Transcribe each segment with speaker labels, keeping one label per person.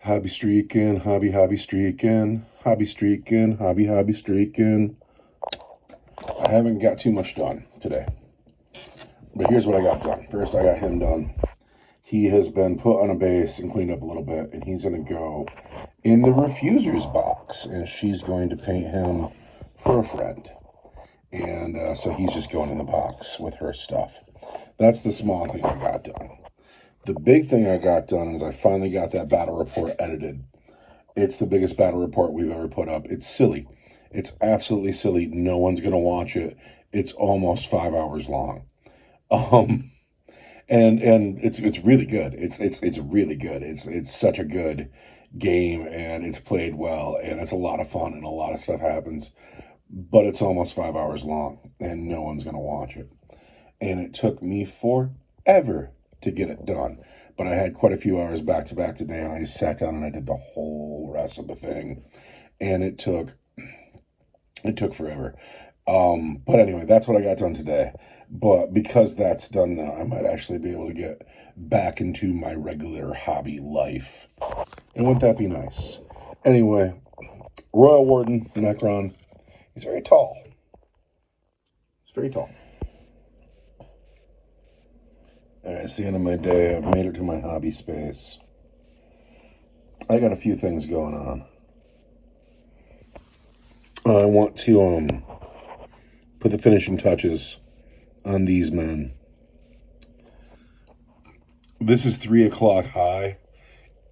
Speaker 1: Hobby streaking, hobby streaking, hobby streaking, hobby streaking. I haven't got too much done today. But here's what I got done. First, I got him done. He has been put on a base and cleaned up a little bit, and he's going to go in the refuser's box, and she's going to paint him for a friend. And so he's just going in the box with her stuff. That's the small thing I got done. The big thing I got done is I finally got that battle report edited. It's the biggest battle report we've ever put up. It's silly. It's absolutely silly. No one's going to watch it. It's almost 5 hours long. And it's really good. It's really good. It's such a good game, and it's played well, and it's a lot of fun, and a lot of stuff happens. But it's almost 5 hours long, and no one's going to watch it. And it took me forever to get it done. But I had quite a few hours back to back today, and I just sat down and I did the whole rest of the thing. And it took forever. But anyway, that's what I got done today. But because that's done now, I might actually be able to get back into my regular hobby life. And wouldn't that be nice? Anyway, Royal Warden, Necron, he's very tall. He's very tall. All right, it's the end of my day. I've made it to my hobby space. I got a few things going on. I want to put the finishing touches on these men. This is 3 o'clock high.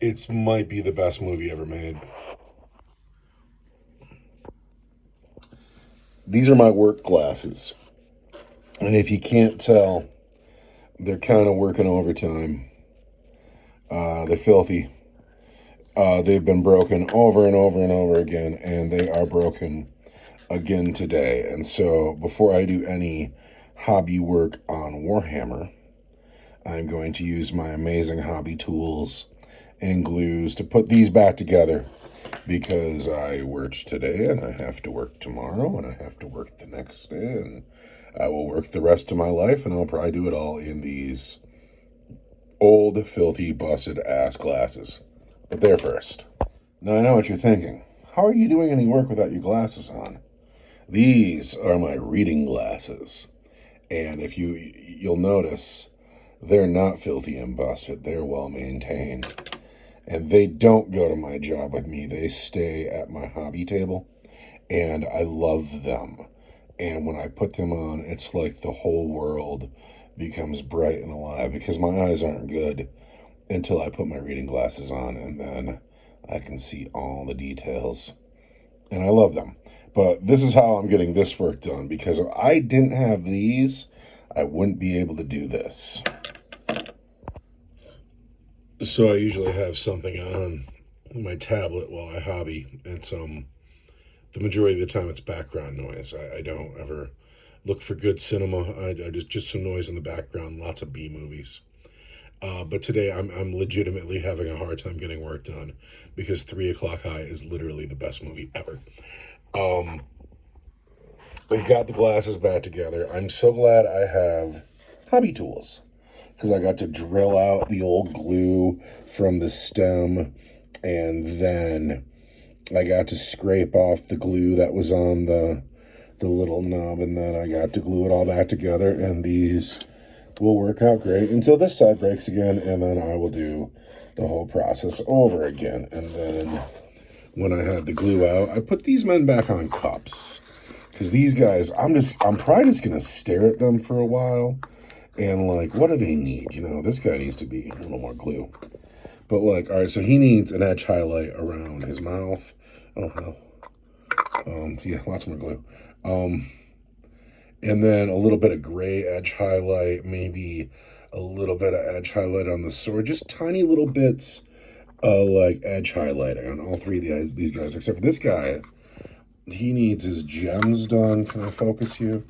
Speaker 1: It might be the best movie ever made. These are my work glasses. And if you can't tell, they're kind of working overtime. They're filthy. They've been broken over and over and over again, and they are broken again today. And so before I do any hobby work on Warhammer, I'm going to use my amazing hobby tools and glues to put these back together, because I worked today and I have to work tomorrow and I have to work the next day, and I will work the rest of my life, and I'll probably do it all in these old, filthy, busted ass glasses. But they're first. Now I know what you're thinking. How are you doing any work without your glasses on? These are my reading glasses. And if you'll notice, they're not filthy and busted. They're well maintained. And they don't go to my job with me. They stay at my hobby table. And I love them. And when I put them on, it's like the whole world becomes bright and alive, because my eyes aren't good until I put my reading glasses on, and then I can see all the details. And I love them. But this is how I'm getting this work done, because if I didn't have these, I wouldn't be able to do this. So I usually have something on my tablet while I hobby. It's the majority of the time it's background noise. I don't ever look for good cinema. I just some noise in the background, lots of B movies. But today I'm legitimately having a hard time getting work done, because 3 o'clock high is literally the best movie ever. We've got the glasses back together. I'm so glad I have hobby tools, because I got to drill out the old glue from the stem, and then I got to scrape off the glue that was on the little knob, and then I got to glue it all back together, and these will work out great until this side breaks again, and then I will do the whole process over again. And then when I had the glue out, I put these men back on cups, because these guys, I'm probably just gonna stare at them for a while, and like, what do they need? This guy needs to be a little more glue. But like, all right, so he needs an edge highlight around his mouth. Oh hell. Yeah, lots more glue. And then a little bit of gray edge highlight, maybe a little bit of edge highlight on the sword, just tiny little bits of like edge highlighting on all three of these guys, except for this guy. He needs his gems done. Can I focus you?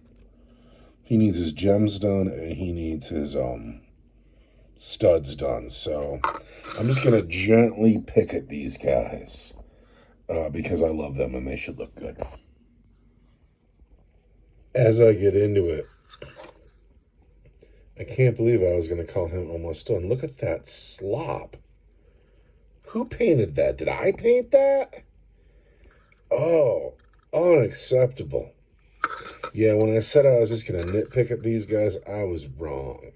Speaker 1: He needs his gems done, and he needs his studs done. So I'm just gonna gently pick at these guys, because I love them and they should look good. As I get into it, I can't believe I was going to call him almost done. Look at that slop. Who painted that? Did I paint that? Oh, unacceptable. Yeah, when I said I was just going to nitpick at these guys, I was wrong.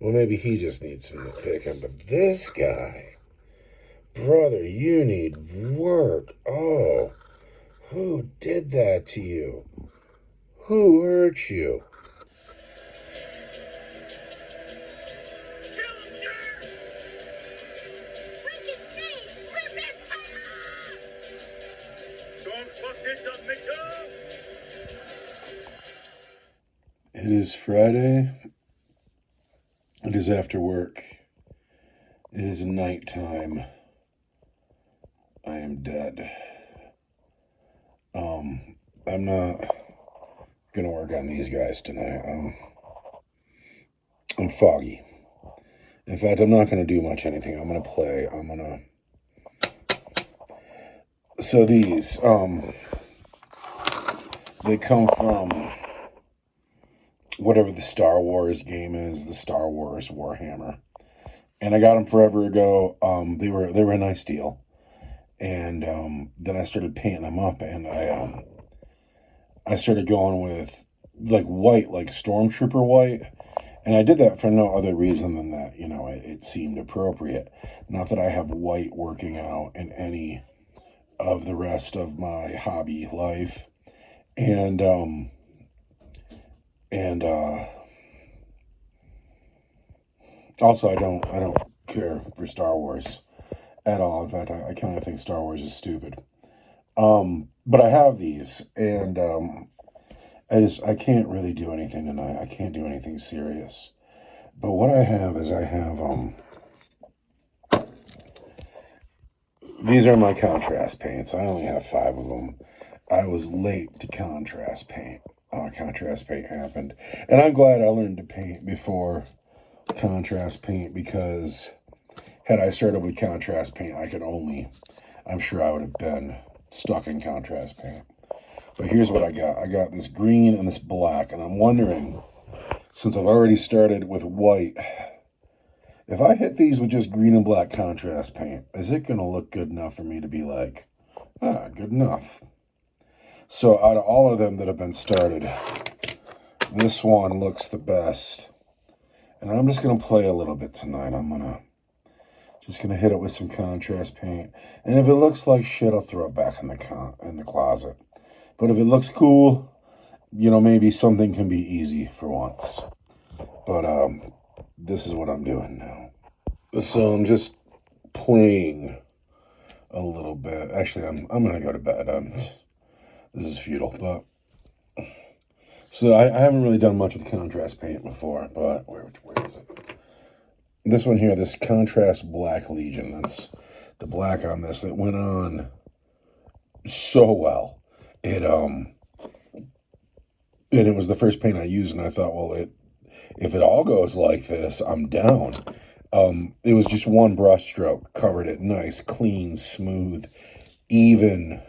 Speaker 1: Well, maybe he just needs some nitpicking, but this guy, brother, you need work. Oh, who did that to you? Who hurt you?
Speaker 2: Don't fuck this up, Mitchell!
Speaker 1: It is Friday. It is after work. It is nighttime. I am dead. I'm not gonna work on these guys tonight. I'm foggy. In fact, I'm not gonna do much anything. I'm gonna play. So these, they come from whatever the Star Wars game is, the Star Wars Warhammer. And I got them forever ago. They were a nice deal. And then I started painting them up, and I started going with like white, like Stormtrooper white. And I did that for no other reason than that, it seemed appropriate. Not that I have white working out in any of the rest of my hobby life. And also I don't care for Star Wars at all. In fact, I kind of think Star Wars is stupid. But I have these, and I can't really do anything tonight. I can't do anything serious. But what I have is these are my contrast paints. I only have 5 of them. I was late to contrast paint. Contrast paint happened. And I'm glad I learned to paint before contrast paint, because had I started with contrast paint, I'm sure I would have been stuck in contrast paint. But here's what I got. I got this green and this black, and I'm wondering, since I've already started with white, if I hit these with just green and black contrast paint, is it going to look good enough for me to be like, good enough? So out of all of them that have been started, this one looks the best. And I'm just going to play a little bit tonight. I'm just going to hit it with some contrast paint. And if it looks like shit, I'll throw it back in the closet. But if it looks cool, maybe something can be easy for once. But this is what I'm doing now. So I'm just playing a little bit. Actually, I'm going to go to bed. This is futile, but so I haven't really done much with contrast paint before, but where is it? This one here, this contrast black Legion. That's the black on this. It went on so well. And it was the first paint I used, and I thought, well, if it all goes like this, I'm down. It was just one brush stroke, covered it nice, clean, smooth, even.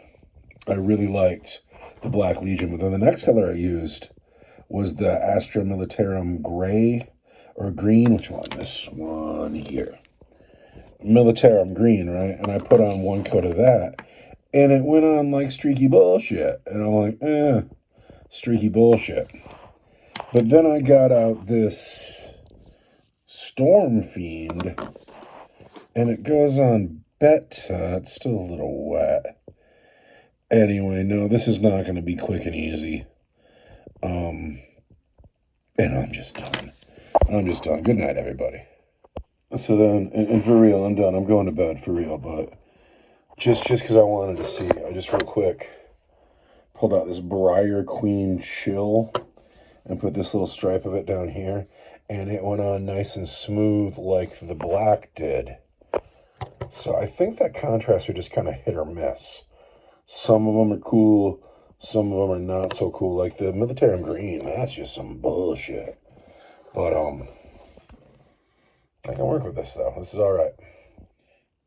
Speaker 1: I really liked the Black Legion. But then the next color I used was the Astra Militarum gray or green. Which one? This one here. Militarum green, right? And I put on one coat of that, and it went on like streaky bullshit. And I'm like, streaky bullshit. But then I got out this Storm Fiend, and it goes on better. It's still a little wet. Anyway, no, this is not going to be quick and easy. And I'm just done. Good night, everybody. So then, and for real, I'm done. I'm going to bed for real, but just because I wanted to see, I just real quick pulled out this Briar Queen Chill and put this little stripe of it down here, and it went on nice and smooth like the black did. So I think that contrasts are just kind of hit or miss. Some of them are cool, some of them are not so cool. Like the Militarum Green, that's just some bullshit. But I can work with this though. This is all right.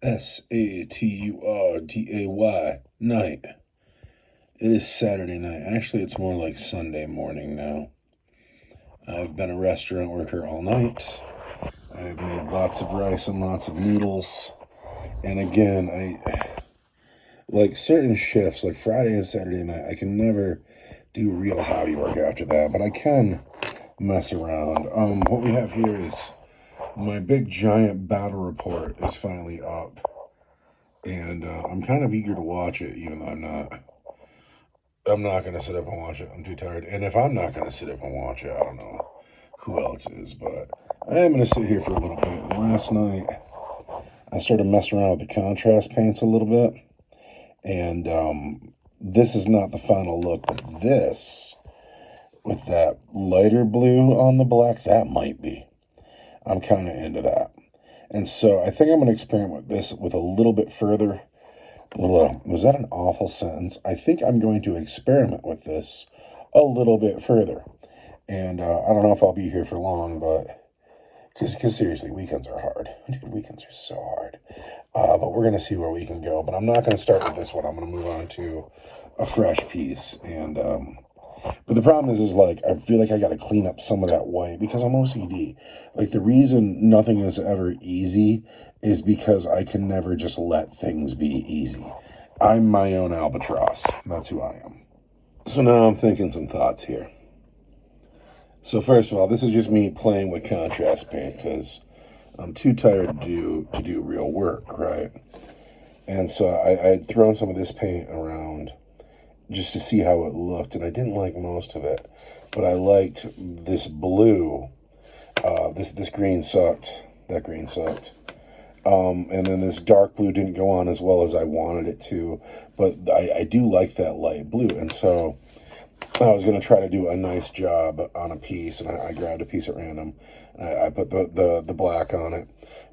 Speaker 1: Saturday night. It is Saturday night. Actually, it's more like Sunday morning now. I've been a restaurant worker all night. I've made lots of rice and lots of noodles. And again, like certain shifts, like Friday and Saturday night, I can never do real heavy work after that, but I can mess around. What we have here is my big giant battle report is finally up, and I'm kind of eager to watch it, even though I'm not. I'm not gonna sit up and watch it. I'm too tired. And if I'm not gonna sit up and watch it, I don't know who else is, but I am gonna sit here for a little bit. And last night, I started messing around with the contrast paints a little bit, and this is not the final look, but this with that lighter blue on the black, that might be. I'm kind of into that. And so I think I'm going to experiment with this with a little bit further. Was that an awful sentence? I think I'm going to experiment with this a little bit further. And I don't know if I'll be here for long, but because seriously, weekends are hard. Dude, weekends are so hard. But we're going to see where we can go. But I'm not going to start with this one. I'm going to move on to a fresh piece. And but the problem is like, I feel like I got to clean up some of that white because I'm OCD. Like, the reason nothing is ever easy is because I can never just let things be easy. I'm my own albatross. That's who I am. So now I'm thinking some thoughts here. So first of all, this is just me playing with contrast paint because I'm too tired to do real work, right? And so I'd thrown some of this paint around just to see how it looked, and I didn't like most of it, but I liked this blue. This green sucked. That green sucked. And then this dark blue didn't go on as well as I wanted it to, but I do like that light blue, and so I was going to try to do a nice job on a piece, and I grabbed a piece at random. I put the black on it,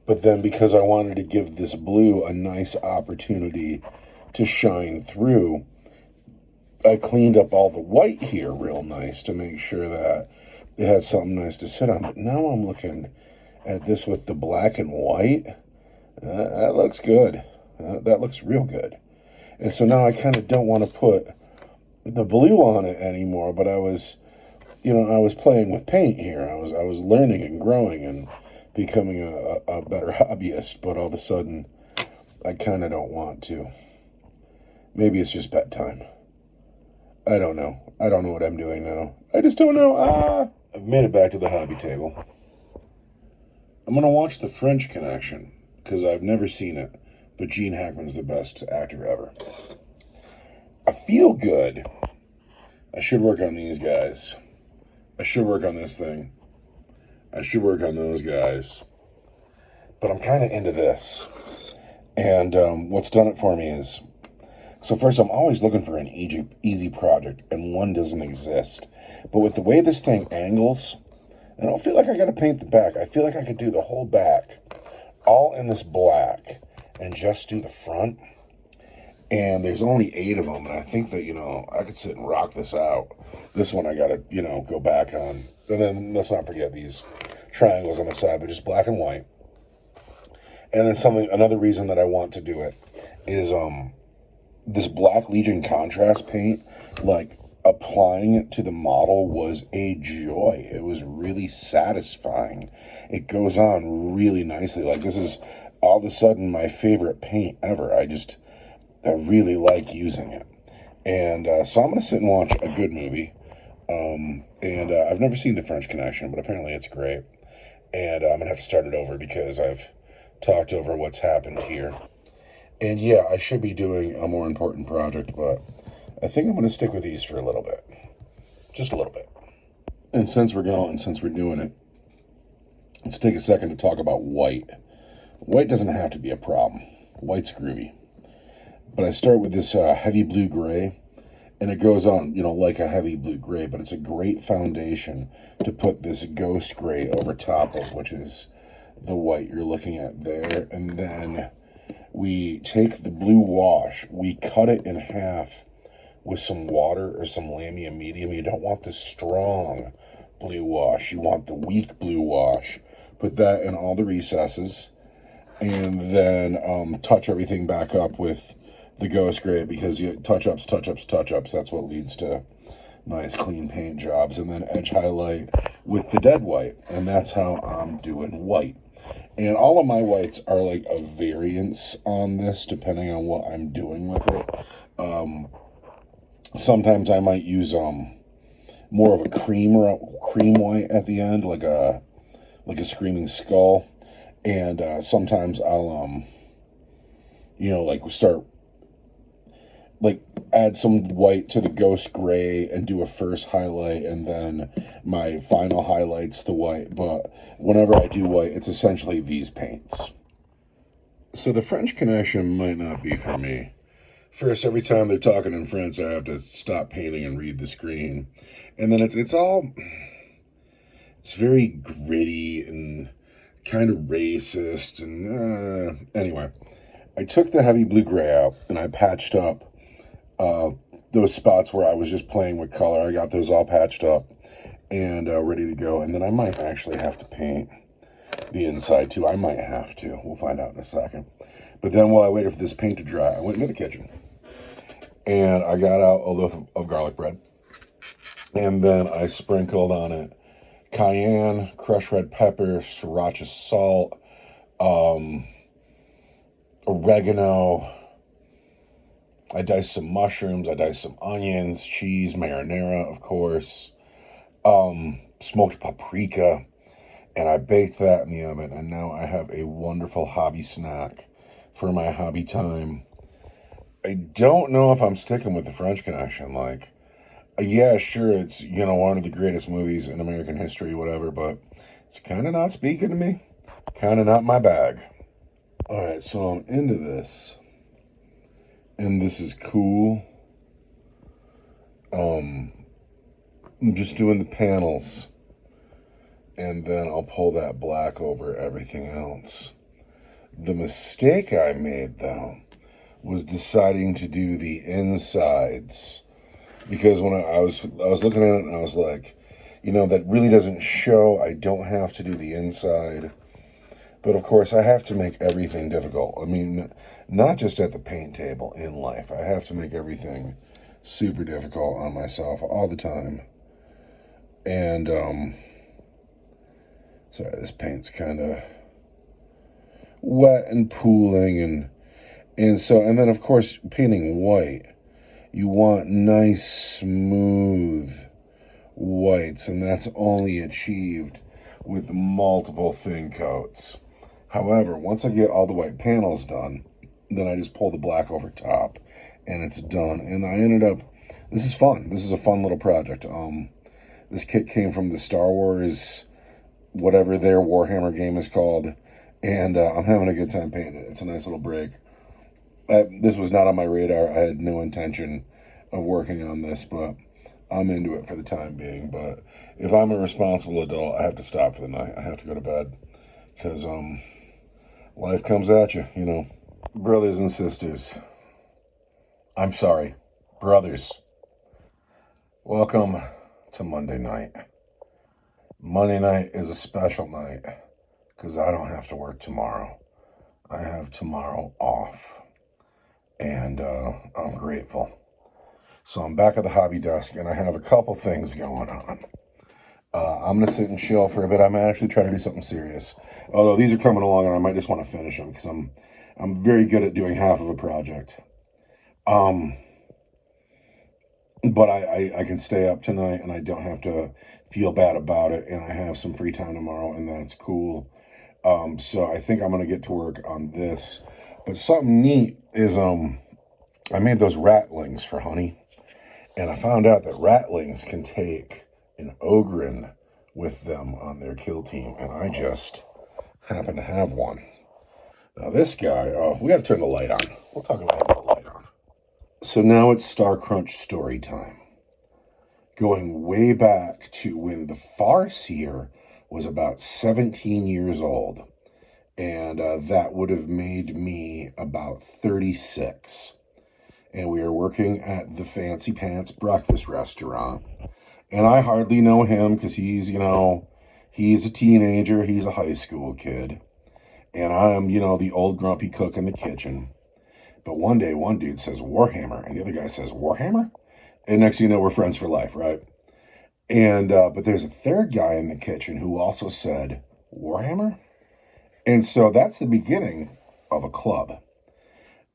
Speaker 1: but then because I wanted to give this blue a nice opportunity to shine through, I cleaned up all the white here real nice to make sure that it had something nice to sit on. But now I'm looking at this with the black and white. That looks good. That looks real good. And so now I kind of don't want to put the blue on it anymore, but I was playing with paint here. I was learning and growing and becoming a better hobbyist, but all of a sudden I kind of don't want to. Maybe it's just bedtime. I don't know. I don't know what I'm doing now. I just don't know. I've made it back to the hobby table. I'm going to watch The French Connection because I've never seen it, but Gene Hackman's the best actor ever. I feel good. I should work on these guys. I should work on this thing. I should work on those guys. But I'm kind of into this. And what's done it for me is, so first, I'm always looking for an easy project, and one doesn't exist. But with the way this thing angles, I don't feel like I got to paint the back. I feel like I could do the whole back, all in this black, and just do the front. And there's only 8 of them, and I think that, I could sit and rock this out. This one I got to, go back on. And then let's not forget these triangles on the side, but just black and white. And then another reason that I want to do it is, this Black Legion contrast paint, like applying it to the model was a joy. It was really satisfying. It goes on really nicely. Like, this is all of a sudden my favorite paint ever. I really like using it. And so I'm going to sit and watch a good movie. I've never seen The French Connection, but apparently it's great. And I'm going to have to start it over because I've talked over what's happened here. And yeah, I should be doing a more important project, but I think I'm going to stick with these for a little bit. Just a little bit. And since we're doing it, let's take a second to talk about white. White doesn't have to be a problem. White's groovy. But I start with this heavy blue-gray, and it goes on, like a heavy blue-gray, but it's a great foundation to put this ghost gray over top of, which is the white you're looking at there. And then we take the blue wash, we cut it in half with some water or some Lamia medium. You don't want the strong blue wash. You want the weak blue wash. Put that in all the recesses, and then touch everything back up with the ghost gray, because you touch-ups. That's what leads to nice clean paint jobs. And then edge highlight with the dead white, and that's how I'm doing white. And all of my whites are like a variance on this, depending on what I'm doing with it. Sometimes I might use more of a cream white at the end, like a screaming skull. And sometimes I'll like start like add some white to the ghost gray and do a first highlight, and then my final highlight's the white. But whenever I do white, it's essentially these paints. So the French Connection might not be for me. First, every time they're talking in French, I have to stop painting and read the screen. And then it's very gritty and kind of racist. And anyway, I took the heavy blue gray out and I patched up those spots where I was just playing with color. I got those all patched up and ready to go. And then I might actually have to paint the inside too. I might have to. We'll find out in a second. But then while I waited for this paint to dry, I went into the kitchen and I got out a loaf of garlic bread. And then I sprinkled on it cayenne, crushed red pepper, sriracha salt, oregano. I diced some mushrooms. I diced some onions, cheese, marinara, of course, smoked paprika, and I baked that in the oven. And now I have a wonderful hobby snack for my hobby time. I don't know if I'm sticking with the French Connection. Like, yeah, sure, it's, one of the greatest movies in American history, whatever, but it's kind of not speaking to me. Kind of not my bag. All right, so I'm into this. And this is cool. I'm just doing the panels. And then I'll pull that black over everything else. The mistake I made, though, was deciding to do the insides. Because when I was looking at it and I was like, that really doesn't show. I don't have to do the inside. But of course, I have to make everything difficult. I mean, not just at the paint table, in life. I have to make everything super difficult on myself all the time. And, sorry, this paint's kind of wet and pooling. And then, of course, painting white, you want nice, smooth whites. And that's only achieved with multiple thin coats. However, once I get all the white panels done, then I just pull the black over top and it's done. And I ended up, this is fun. This is a fun little project. This kit came from the Star Wars, whatever their Warhammer game is called. And I'm having a good time painting it. It's a nice little break. This was not on my radar. I had no intention of working on this, but I'm into it for the time being. But if I'm a responsible adult, I have to stop for the night. I have to go to bed because, life comes at you, Brothers and sisters. I'm sorry. Brothers. Welcome to Monday night. Monday night is a special night because I don't have to work tomorrow. I have tomorrow off. And I'm grateful. So I'm back at the hobby desk and I have a couple things going on. I'm going to sit and chill for a bit. I'm actually trying to do something serious. Although these are coming along and I might just want to finish them because I'm very good at doing half of a project. But I can stay up tonight and I don't have to feel bad about it. And I have some free time tomorrow and that's cool. So I think I'm going to get to work on this. But something neat is I made those ratlings for Honey. And I found out that ratlings can take an Ogren with them on their kill team, and I just happen to have one. Now this guy, we got to turn the light on. We'll talk about the light on. So now it's Star Crunch story time. Going way back to when the Farseer was about 17 years old, and that would have made me about 36. And we are working at the Fancy Pants breakfast restaurant. And I hardly know him because he's a teenager. He's a high school kid. And I'm, the old grumpy cook in the kitchen. But one day, one dude says Warhammer, and the other guy says Warhammer? And next thing you know, we're friends for life, right? And, but there's a third guy in the kitchen who also said Warhammer. And so that's the beginning of a club.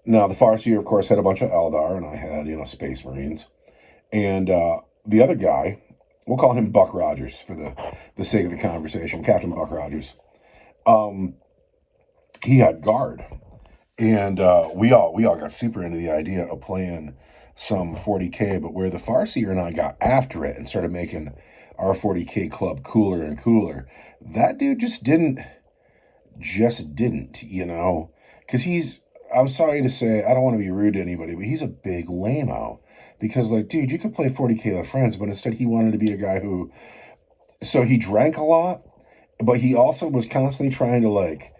Speaker 1: Now, the Farseer, of course, had a bunch of Eldar, and I had, Space Marines. And the other guy, we'll call him Buck Rogers for the sake of the conversation, Captain Buck Rogers. He had guard. And we all got super into the idea of playing some 40K, but where the Farseer and I got after it and started making our 40K club cooler and cooler, that dude just didn't, because I'm sorry to say, I don't want to be rude to anybody, but he's a big lame-o. Because, like, dude, you could play 40K with friends, but instead he wanted to be a guy who, so he drank a lot, but he also was constantly trying to, like,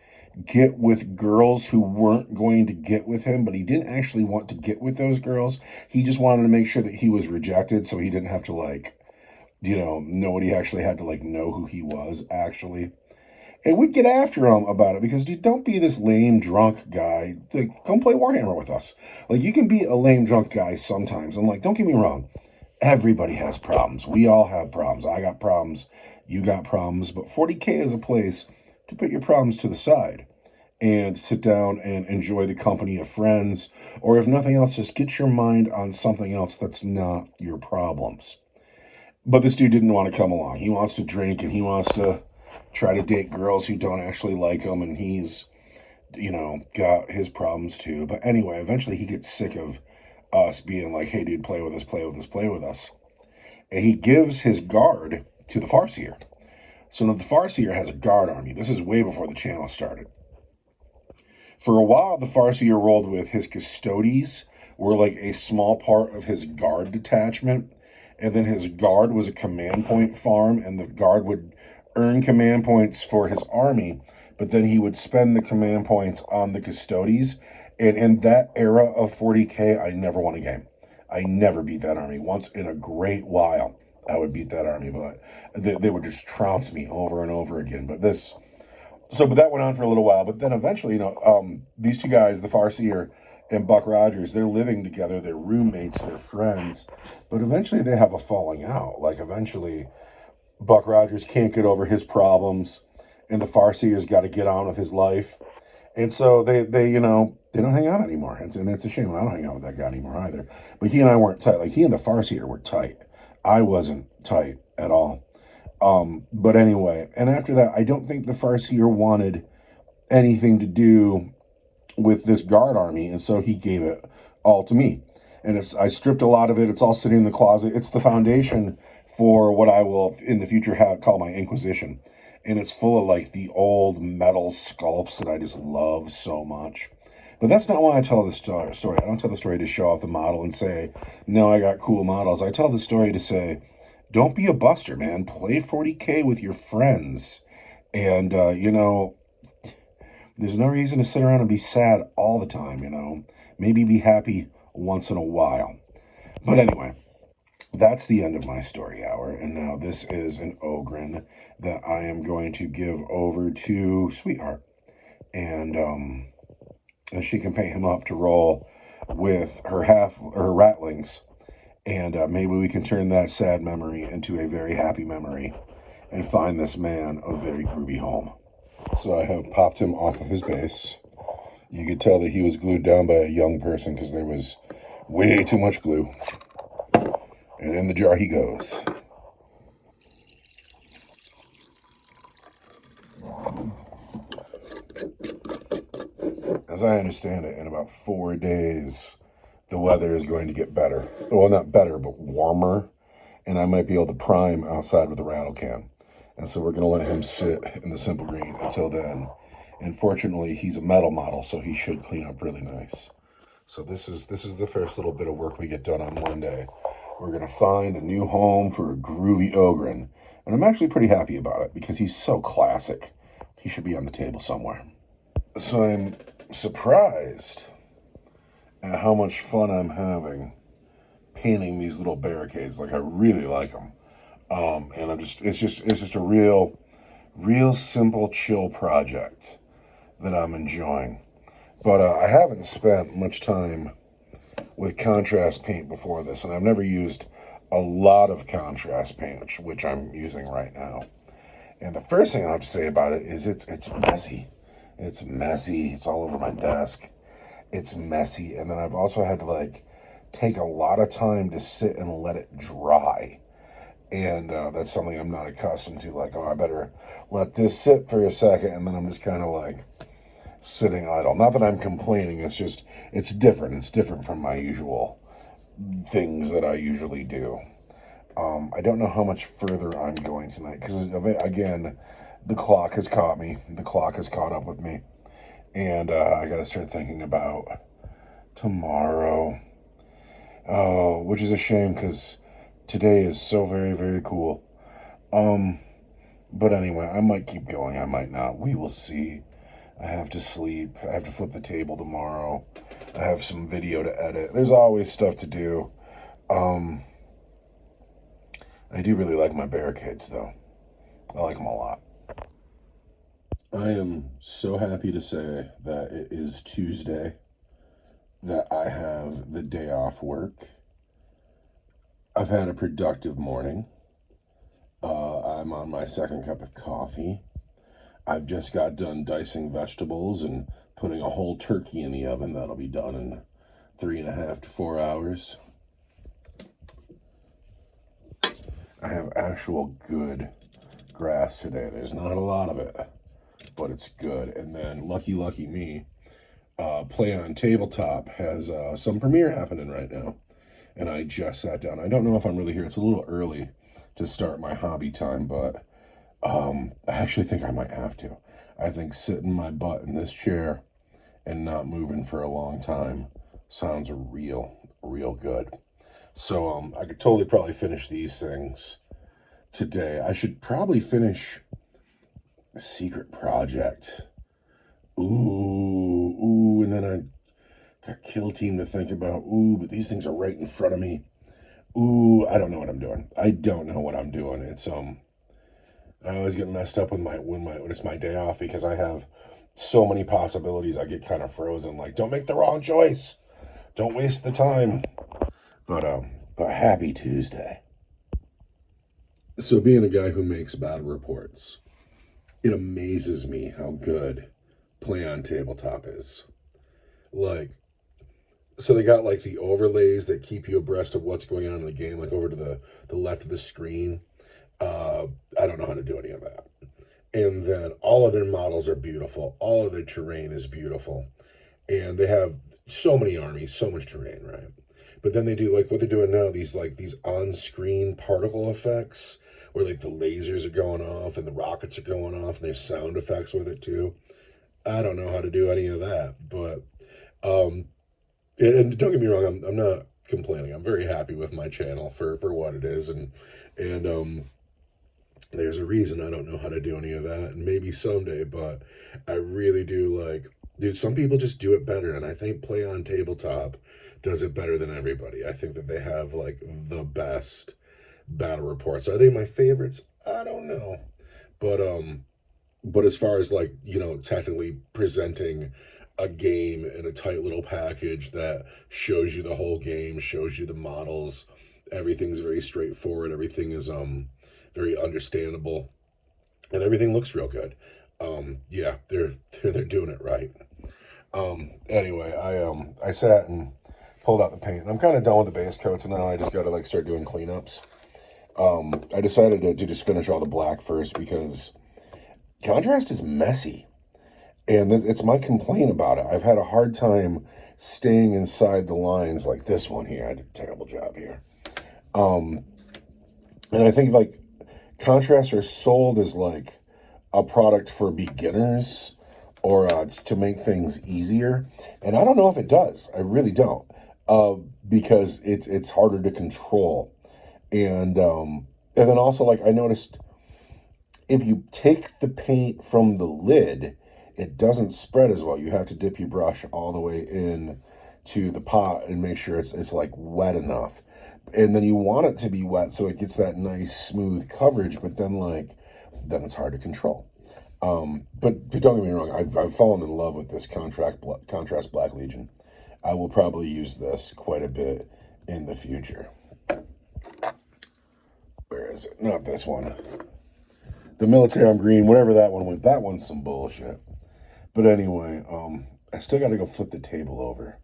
Speaker 1: get with girls who weren't going to get with him, but he didn't actually want to get with those girls. He just wanted to make sure that he was rejected so he didn't have to, like, nobody actually had to, like, know who he was, actually. And we'd get after him about it because, dude, don't be this lame drunk guy. Like, come play Warhammer with us. Like, you can be a lame drunk guy sometimes. And, like, don't get me wrong. Everybody has problems. We all have problems. I got problems. You got problems. But 40K is a place to put your problems to the side and sit down and enjoy the company of friends. Or if nothing else, just get your mind on something else that's not your problems. But this dude didn't want to come along. He wants to drink and he wants to try to date girls who don't actually like him, and he's, got his problems too. But anyway, eventually he gets sick of us being like, hey, dude, play with us, play with us, play with us. And he gives his guard to the Farseer. So now the Farseer has a guard army. This is way before the channel started. For a while, the Farseer rolled with his Custodes, were like a small part of his guard detachment. And then his guard was a command point farm, and the guard would earn command points for his army, but then he would spend the command points on the Custodes. And in that era of 40K, I never won a game. I never beat that army. Once in a great while, I would beat that army, but they would just trounce me over and over again. But that went on for a little while. But then eventually, these two guys, the Farseer and Buck Rogers, they're living together. They're roommates. They're friends. But eventually, they have a falling out. Like, eventually, Buck Rogers can't get over his problems, and the Farseer's got to get on with his life. And so they don't hang out anymore. And it's a shame. I don't hang out with that guy anymore either. But he and I weren't tight. Like, he and the Farseer were tight. I wasn't tight at all. But anyway, and after that, I don't think the Farseer wanted anything to do with this guard army, and so he gave it all to me. And I stripped a lot of it. It's all sitting in the closet. It's the foundation for what I will in the future call my Inquisition. And it's full of like the old metal sculpts that I just love so much. But that's not why I tell the story. I don't tell the story to show off the model and say, no, I got cool models. I tell the story to say, don't be a buster, man. Play 40K with your friends. And, there's no reason to sit around and be sad all the time, Maybe be happy once in a while. But anyway, that's the end of my story hour. And now this is an Ogren that I am going to give over to Sweetheart. And she can pay him up to roll with her ratlings. And maybe we can turn that sad memory into a very happy memory and find this man a very groovy home. So I have popped him off of his base. You could tell that he was glued down by a young person because there was way too much glue. And in the jar he goes. As I understand it, in about 4 days, the weather is going to get better. Well, not better, but warmer. And I might be able to prime outside with a rattle can. And so we're going to let him sit in the simple green until then. And fortunately, he's a metal model, so he should clean up really nice. So this is the first little bit of work we get done on Monday. We're going to find a new home for a groovy Ogren. And I'm actually pretty happy about it because he's so classic. He should be on the table somewhere. So I'm surprised at how much fun I'm having painting these little barricades. Like, I really like them. And it's just a real simple, chill project that I'm enjoying. But I haven't spent much time with contrast paint before this, and I've never used a lot of contrast paint, which I'm using right now. And the first thing I have to say about it is it's messy. It's messy. It's all over my desk. It's messy. And then I've also had to like take a lot of time to sit and let it dry. And that's something I'm not accustomed to. Like, oh, I better let this sit for a second. And then I'm just kind of like sitting idle. Not that I'm complaining. It's just, it's different. It's different from my usual things that I usually do. I don't know how much further I'm going tonight because, again, the clock has caught me. The clock has caught up with me. And I got to start thinking about tomorrow. Oh, which is a shame because today is so very, very cool. But anyway, I might keep going. I might not. We will see. I have to sleep. I have to flip the table tomorrow. I have some video to edit. There's always stuff to do. I do really like my barricades, though. I like them a lot. I am so happy to say that it is Tuesday, that I have the day off work. I've had a productive morning. I'm on my second cup of coffee. I've just got done dicing vegetables and putting a whole turkey in the oven. That'll be done in 3.5 to 4 hours. I have actual good grass today. There's not a lot of it, but it's good. And then lucky me, Play on Tabletop has some premiere happening right now. And I just sat down. I don't know if I'm really here. It's a little early to start my hobby time, but I actually think I might have to. I think sitting my butt in this chair and not moving for a long time sounds real good. So I could totally probably finish these things today. I should probably finish a secret project. Ooh, and then I got Kill Team to think about. Ooh, but these things are right in front of me. Ooh, I don't know what I'm doing. It's I always get messed up with when it's my day off because I have so many possibilities. I get kind of frozen. Like, don't make the wrong choice. Don't waste the time. But happy Tuesday. So being a guy who makes battle reports, it amazes me how good Play on Tabletop is. Like, so they got like the overlays that keep you abreast of what's going on in the game, like over to the left of the screen. I don't know how to do any of that. And then all of their models are beautiful. All of their terrain is beautiful. And they have so many armies, so much terrain, right? But then they do like what they're doing now, these on-screen particle effects where like the lasers are going off and the rockets are going off and there's sound effects with it too. I don't know how to do any of that, but and don't get me wrong, I'm not complaining. I'm very happy with my channel for what it is, and there's a reason I don't know how to do any of that, and maybe someday, but I really do like, dude, some people just do it better, and I think Play on Tabletop does it better than everybody. I think that they have like the best battle reports. Are they my favorites? I don't know. But as far as like, technically presenting a game in a tight little package that shows you the whole game, shows you the models, everything's very straightforward, everything is very understandable, and everything looks real good. Yeah, they're doing it right. Anyway, I sat and pulled out the paint. I'm kind of done with the base coats now. I just got to like start doing cleanups. I decided to just finish all the black first because contrast is messy. And it's my complaint about it. I've had a hard time staying inside the lines like this one here. I did a terrible job here. And I think like contrasts are sold as like a product for beginners or to make things easier. And I don't know if it does. I really don't. Because it's harder to control. And then also like I noticed if you take the paint from the lid, it doesn't spread as well. You have to dip your brush all the way in to the pot and make sure it's like wet enough. And then you want it to be wet so it gets that nice smooth coverage, but then it's hard to control. But don't get me wrong, I've fallen in love with this Contrast Black Legion. I will probably use this quite a bit in the future. Where is it? Not this one. The Militarum Green, whatever that one went, that one's some bullshit. But anyway, I still got to go flip the table over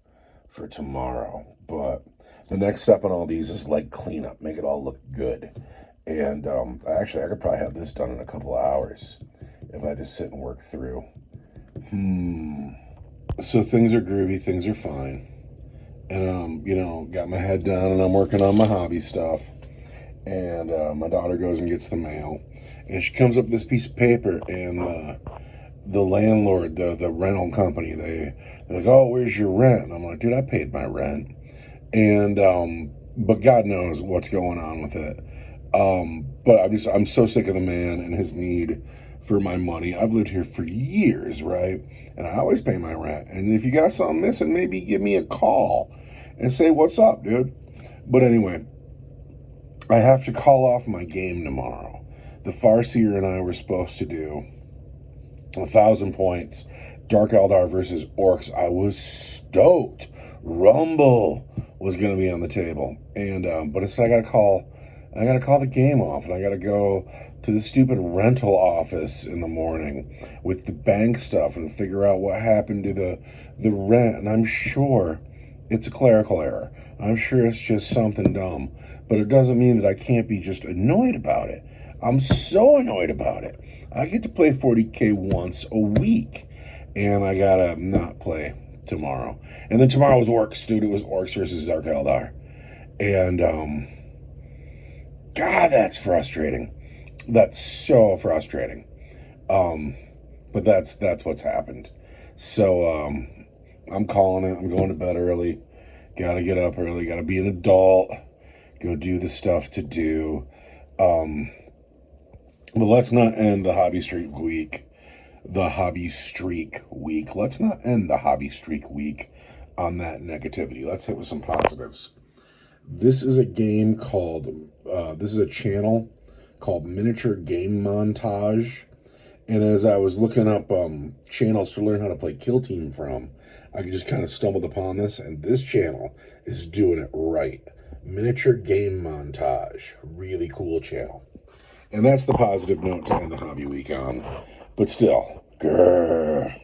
Speaker 1: for tomorrow. But the next step on all these is like cleanup, make it all look good. And actually, I could probably have this done in a couple of hours if I just sit and work through. So things are groovy, things are fine. And, got my head down and I'm working on my hobby stuff. And my daughter goes and gets the mail. And she comes up with this piece of paper, and the landlord, the rental company, they're like, oh, where's your rent? And I'm like, dude, I paid my rent. And, but God knows what's going on with it. But I'm so sick of the man and his need for my money. I've lived here for years, right? And I always pay my rent. And if you got something missing, maybe give me a call and say, what's up, dude? But anyway, I have to call off my game tomorrow. The Farseer and I were supposed to do 1,000 points, Dark Eldar versus Orcs. I was stoked. Rumble was going to be on the table. And, but instead I got to call the game off, and I got to go to the stupid rental office in the morning with the bank stuff and figure out what happened to the rent. And I'm sure it's a clerical error. I'm sure it's just something dumb, but it doesn't mean that I can't be just annoyed about it. I'm so annoyed about it. I get to play 40K once a week, and I gotta not play tomorrow. And then tomorrow was Orcs, dude. It was Orcs versus Dark Eldar. And, God, that's frustrating. That's so frustrating. But that's what's happened. So, I'm calling it. I'm going to bed early. Gotta get up early. Gotta be an adult. Go do the stuff to do. But let's not end the hobby streak week. Let's not end the hobby streak week on that negativity. Let's hit with some positives. This is a game called, this is a channel called Miniature Game Montage. And as I was looking up channels to learn how to play Kill Team from, I just kind of stumbled upon this, and this channel is doing it right. Miniature Game Montage. Really cool channel. And that's the positive note to end the hobby week on. But still, grrr.